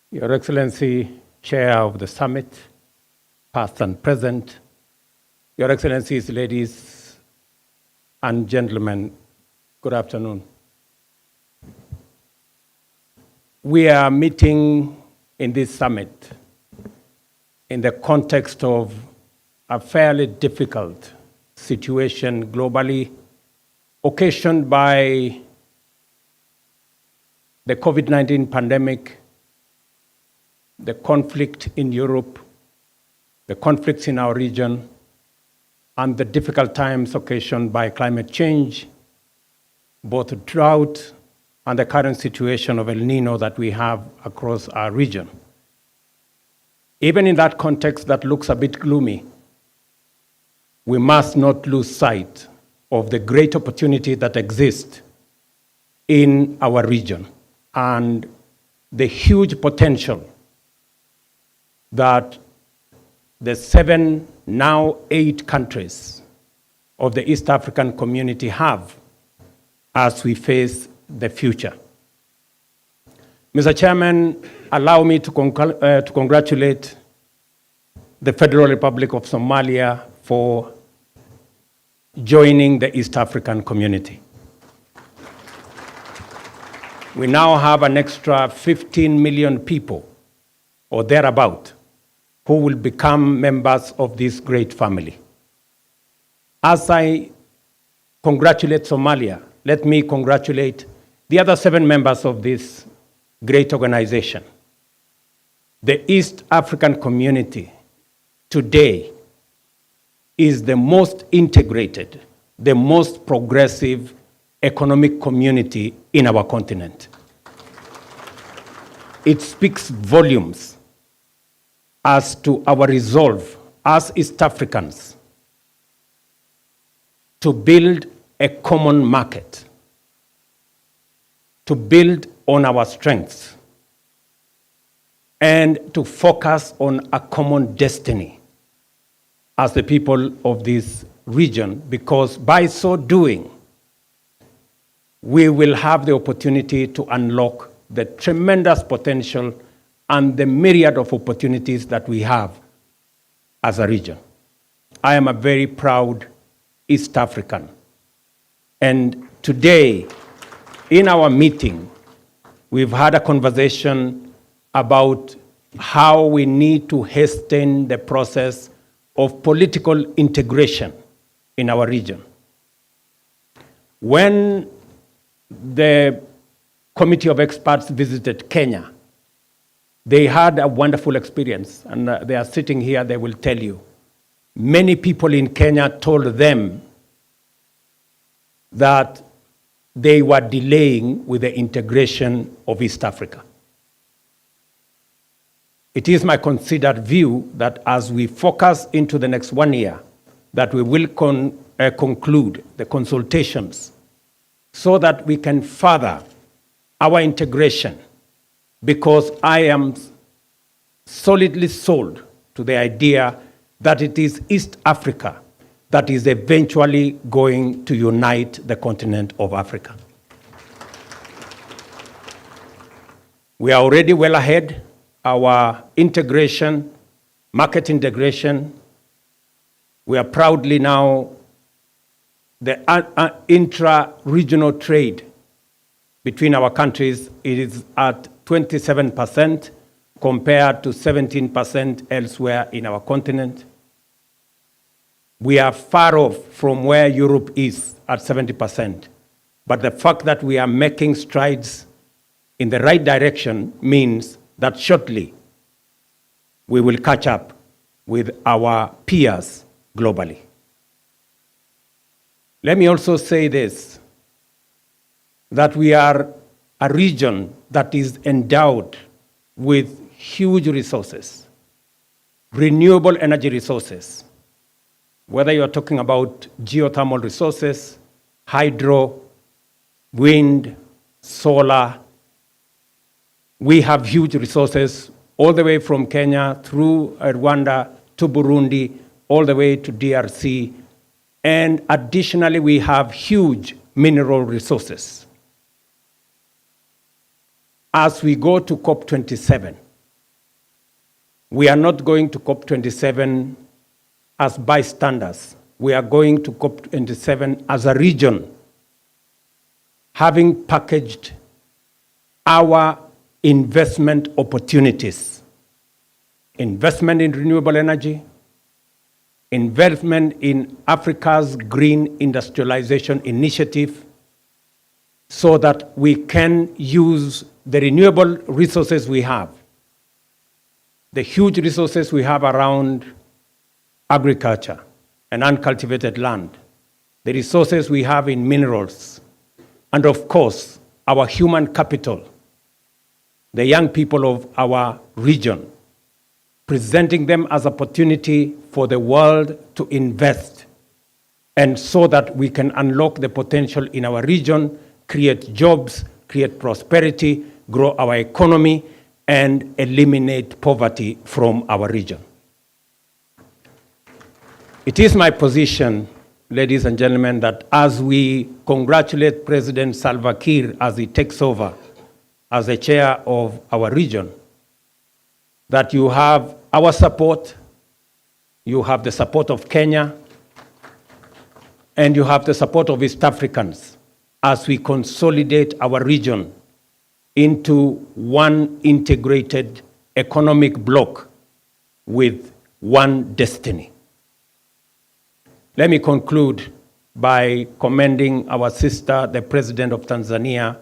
Your Excellency, Chair of the Summit, past and present, Your Excellencies, ladies and gentlemen, good afternoon. We are meeting in this summit in the context of a fairly difficult situation globally, occasioned by the COVID-19 pandemic, the conflict in Europe, the conflicts in our region, and the difficult times occasioned by climate change, both drought and the current situation of El Nino that we have across our region. Even in that context that looks a bit gloomy, we must not lose sight of the great opportunity that exists in our region and the huge potential that the 7, now 8 countries of the East African community have as we face the future. Mr. Chairman, allow me to congratulate the Federal Republic of Somalia for joining the East African community. We now have an extra 15 million people, or thereabout, who will become members of this great family. As I congratulate Somalia, let me congratulate the other 7 members of this great organization. The East African community today is the most integrated, the most progressive economic community in our continent. It speaks volumes as to our resolve as East Africans to build a common market, to build on our strengths, and to focus on a common destiny as the people of this region, because by so doing, we will have the opportunity to unlock the tremendous potential and the myriad of opportunities that we have as a region. I am a very proud East African. And today, in our meeting, we've had a conversation about how we need to hasten the process of political integration in our region. When the committee of experts visited Kenya, they had a wonderful experience, and they are sitting here, they will tell you. Many people in Kenya told them that they were delaying with the integration of East Africa. It is my considered view that as we focus into the next 1 year, that we will conclude the consultations so that we can further our integration, because I am solidly sold to the idea that it is East Africa that is eventually going to unite the continent of Africa. We are already well ahead. Our integration, market integration, we are proudly now the intra-regional trade between our countries, it is at 27% compared to 17% elsewhere in our continent. We are far off from where Europe is at 70%. But the fact that we are making strides in the right direction means that shortly we will catch up with our peers globally. Let me also say this, that we are a region that is endowed with huge resources, renewable energy resources, whether you're talking about geothermal resources, hydro, wind, solar. We have huge resources all the way from Kenya through Rwanda to Burundi, all the way to DRC. And additionally, we have huge mineral resources. As we go to COP27, We are not going to COP27 as bystanders. We are going to COP27 as a region, having packaged our investment opportunities. Investment in renewable energy, investment in Africa's Green Industrialization Initiative, so that we can use the renewable resources we have, the huge resources we have around agriculture and uncultivated land, the resources we have in minerals, and of course, our human capital, the young people of our region, presenting them as opportunity for the world to invest, and so that we can unlock the potential in our region, create jobs, create prosperity, grow our economy, and eliminate poverty from our region. It is my position, ladies and gentlemen, that as we congratulate President Salva Kiir as he takes over as the chair of our region, that you have our support, you have the support of Kenya, and you have the support of East Africans as we consolidate our region into one integrated economic bloc with one destiny. Let me conclude by commending our sister, the President of Tanzania,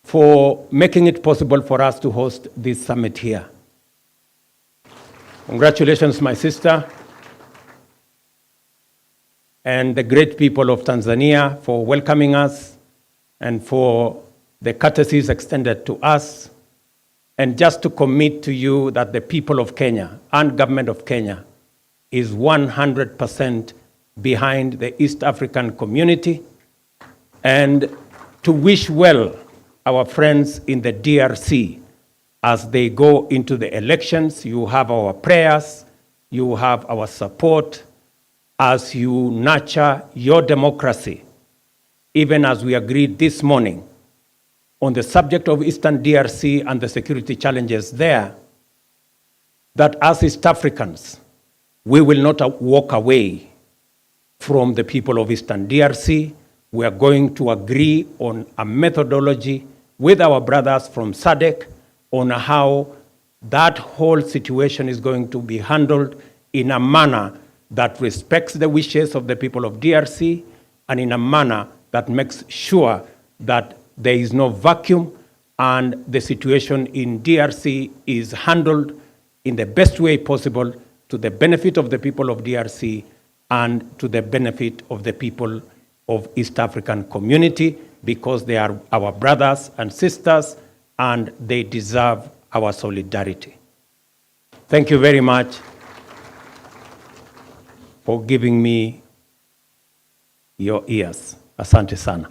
for making it possible for us to host this summit here. Congratulations, my sister, and the great people of Tanzania for welcoming us and for the courtesies extended to us, and just to commit to you that the people of Kenya and government of Kenya is 100% behind the East African community, and to wish well our friends in the DRC as they go into the elections. You have our prayers, you have our support as you nurture your democracy, even as we agreed this morning on the subject of Eastern DRC and the security challenges there, that as East Africans, we will not walk away from the people of Eastern DRC. We are going to agree on a methodology with our brothers from SADC on how that whole situation is going to be handled in a manner that respects the wishes of the people of DRC, and in a manner that makes sure that there is no vacuum and the situation in DRC is handled in the best way possible to the benefit of the people of DRC and to the benefit of the people of East African community, because they are our brothers and sisters and they deserve our solidarity. Thank you very much for giving me your ears. Asante sana.